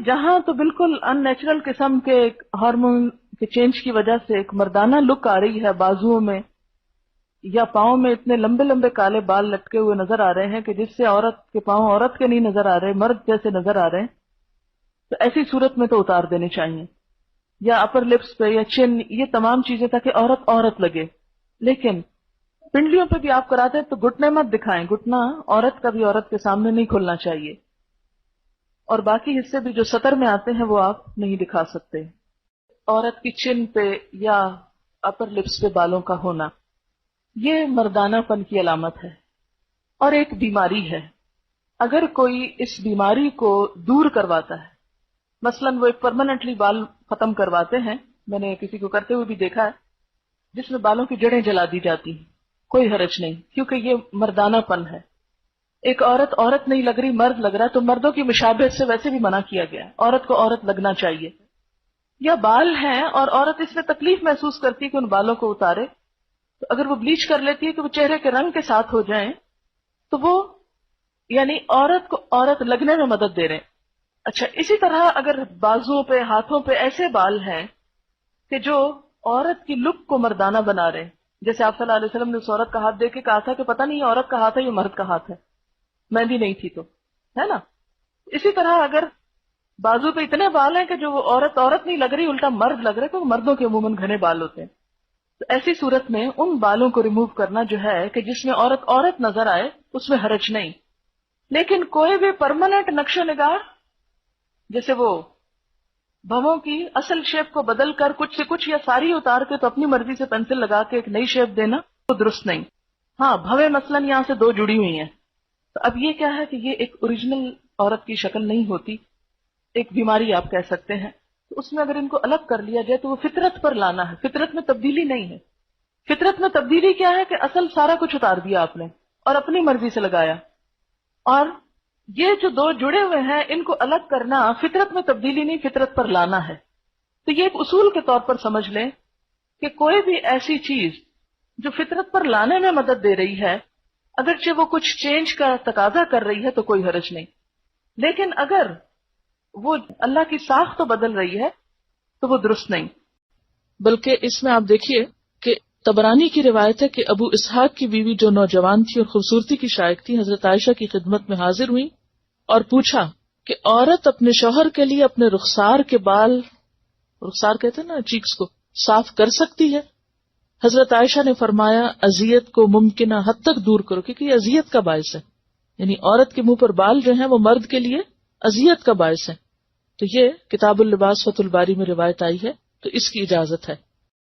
جہاں تو بالکل ان نیچرل قسم کے ہارمون کے چینج کی وجہ سے ایک مردانہ لک آ رہی ہے، بازوؤں میں یا پاؤں میں اتنے لمبے لمبے کالے بال لٹکے ہوئے نظر آ رہے ہیں کہ جس سے عورت کے پاؤں عورت کے نہیں نظر آ رہے، مرد جیسے نظر آ رہے ہیں، تو ایسی صورت میں تو اتار دینے چاہیے. یا اپر لپس پہ یا چن، یہ تمام چیزیں تاکہ عورت عورت لگے. لیکن پنڈلیوں پہ بھی آپ کراتے ہیں تو گھٹنے مت دکھائیں، گھٹنا عورت کا بھی عورت کے سامنے نہیں کھلنا چاہیے. اور باقی حصے بھی جو سطر میں آتے ہیں وہ آپ نہیں دکھا سکتے. عورت کی چن پہ یا اپر لپس پہ بالوں کا ہونا یہ مردانہ پن کی علامت ہے اور ایک بیماری ہے. اگر کوئی اس بیماری کو دور کرواتا ہے، مثلا وہ ایک پرماننٹلی بال ختم کرواتے ہیں، میں نے کسی کو کرتے ہوئے بھی دیکھا ہے جس میں بالوں کی جڑیں جلا دی جاتی ہیں، کوئی حرج نہیں، کیونکہ یہ مردانہ پن ہے. ایک عورت عورت نہیں لگ رہی، مرد لگ رہا ہے، تو مردوں کی مشابہت سے ویسے بھی منع کیا گیا ہے، عورت کو عورت لگنا چاہیے. یا بال ہیں اور عورت اس میں تکلیف محسوس کرتی ہے کہ ان بالوں کو اتارے، تو اگر وہ بلیچ کر لیتی ہے کہ وہ چہرے کے رنگ کے ساتھ ہو جائیں تو وہ یعنی عورت کو عورت لگنے میں مدد دے رہے ہیں. اچھا، اسی طرح اگر بازوؤں پہ ہاتھوں پہ ایسے بال ہیں کہ جو عورت کی لک کو مردانہ بنا رہے ہیں، جیسے آپ صلی اللہ علیہ وسلم نے اس عورت کا ہاتھ دیکھ کے کہا تھا کہ پتہ نہیں عورت کا ہاتھ ہے یہ مرد کا ہاتھ ہے، مہندی نہیں تھی تو، ہے نا. اسی طرح اگر بازو پہ اتنے بال ہیں کہ جو وہ عورت نہیں لگ رہی، الٹا مرد لگ رہے، تو مردوں کے عموماً گھنے بال ہوتے ہیں. تو ایسی صورت میں ان بالوں کو ریموو کرنا جو ہے کہ جس میں عورت نظر آئے، اس میں حرج نہیں. لیکن کوئی بھی پرماننٹ نقش و نگار، جیسے وہ بھووں کی اصل شیپ کو بدل کر کچھ سے کچھ یا ساری اتار کے تو اپنی مرضی سے پینسل لگا کے ایک نئی شیپ دینا تو درست نہیں. ہاں، بھویں مثلاً یہاں سے دو جڑی ہوئی ہیں، تو اب یہ کیا ہے کہ یہ ایک اوریجنل عورت کی شکل نہیں ہوتی، ایک بیماری آپ کہہ سکتے ہیں. تو اس میں اگر ان کو الگ کر لیا جائے تو وہ فطرت پر لانا ہے، فطرت میں تبدیلی نہیں ہے. فطرت میں تبدیلی کیا ہے کہ اصل سارا کچھ اتار دیا آپ نے اور اپنی مرضی سے لگایا. اور یہ جو دو جڑے ہوئے ہیں ان کو الگ کرنا فطرت میں تبدیلی نہیں، فطرت پر لانا ہے. تو یہ ایک اصول کے طور پر سمجھ لیں کہ کوئی بھی ایسی چیز جو فطرت پر لانے میں مدد دے رہی ہے، اگرچہ وہ کچھ چینج کا تقاضا کر رہی ہے تو کوئی حرج نہیں. لیکن اگر وہ اللہ کی ساخت تو بدل رہی ہے تو وہ درست نہیں. بلکہ اس میں آپ دیکھیے کہ طبرانی کی روایت ہے کہ ابو اسحاق کی بیوی جو نوجوان تھی اور خوبصورتی کی شائق تھی، حضرت عائشہ کی خدمت میں حاضر ہوئی اور پوچھا کہ عورت اپنے شوہر کے لیے اپنے رخسار کے بال، رخسار کہتے ہیں نا چیکس کو، صاف کر سکتی ہے؟ حضرت عائشہ نے فرمایا اذیت کو ممکنہ حد تک دور کرو، کیونکہ یہ اذیت کا باعث ہے. یعنی عورت کے منہ پر بال جو ہیں وہ مرد کے لیے اذیت کا باعث ہے. تو یہ کتاب اللباس فتح الباری میں روایت آئی ہے، تو اس کی اجازت ہے.